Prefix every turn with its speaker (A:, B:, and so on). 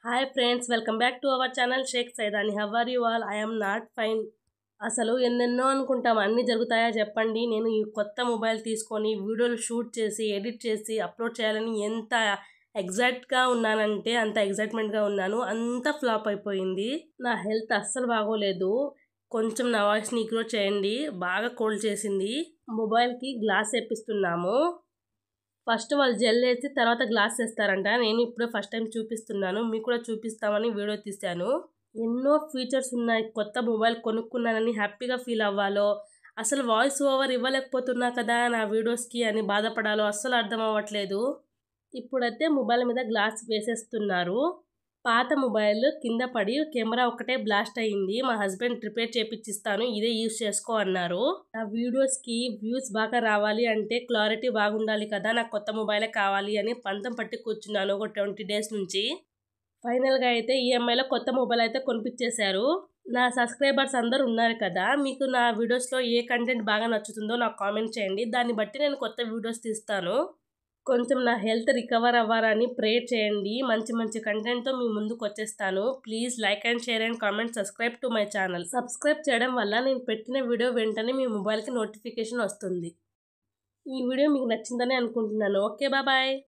A: Hi friends, welcome back to our channel Shaik Saidani. How are you all? I am not fine. అసలు ఎన్నెన్నో అనుకుంటాం, అన్నీ జరుగుతాయా చెప్పండి? నేను ఈ కొత్త మొబైల్ తీసుకొని వీడియోలు షూట్ చేసి ఎడిట్ చేసి అప్లోడ్ చేయాలని ఎంత ఎగ్జైట్గా ఉన్నానంటే అంత ఎగ్జైట్మెంట్గా ఉన్నాను. అంత ఫ్లాప్ అయిపోయింది. నా హెల్త్ అస్సలు బాగోలేదు. కొంచెం నా వాయిస్ని ఇగ్నోర్ చేయండి. బాగా కోల్డ్ చేసింది. మొబైల్కి గ్లాస్ వేపిస్తున్నాము. ఫస్ట్ వాళ్ళు జెల్ వేసి తర్వాత గ్లాస్ వేస్తారంట. నేను ఇప్పుడే ఫస్ట్ టైం చూపిస్తున్నాను, మీకు కూడా చూపిస్తామని వీడియో తీశాను. ఎన్నో ఫీచర్స్ ఉన్నాయి. కొత్త మొబైల్ కొనుక్కున్నానని హ్యాపీగా ఫీల్ అవ్వాలో, అసలు వాయిస్ ఓవర్ ఇవ్వలేకపోతున్నా కదా నా వీడియోస్కి అని బాధపడాలో అస్సలు అర్థం అవ్వట్లేదు. ఇప్పుడైతే మొబైల్ మీద గ్లాస్ వేసేస్తున్నారు. పాత మొబైల్ కింద పడి కెమెరా ఒకటే బ్లాస్ట్ అయ్యింది. మా హస్బెండ్ రిపేర్ చేపిచ్చిస్తాను, ఇదే యూజ్ చేసుకో అన్నారు. నా వీడియోస్కి వ్యూస్ బాగా రావాలి అంటే క్లారిటీ బాగుండాలి కదా, నాకు కొత్త మొబైలే కావాలి అని పంతం పట్టి కూర్చున్నాను ఒక 20 డేస్ నుంచి. ఫైనల్గా అయితే ఈఎంఐలో కొత్త మొబైల్ అయితే కొనిపించేశారు. నా సబ్స్క్రైబర్స్ అందరూ ఉన్నారు కదా, మీకు నా వీడియోస్లో ఏ కంటెంట్ బాగా నచ్చుతుందో నాకు కామెంట్ చేయండి. దాన్ని బట్టి నేను కొత్త వీడియోస్ తీస్తాను. కొంచెం నా హెల్త్ రికవర్ అవ్వాలని ప్రేయర్ చేయండి. మంచి మంచి కంటెంట్తో మీ ముందుకు వచ్చేస్తాను. Please like and share and comment, subscribe to my channel. Subscribe చేయడం వల్ల నేను పెట్టిన వీడియో వెంటనే మీ మొబైల్కి నోటిఫికేషన్ వస్తుంది. ఈ వీడియో మీకు నచ్చిందని అనుకుంటున్నాను. Okay, bye.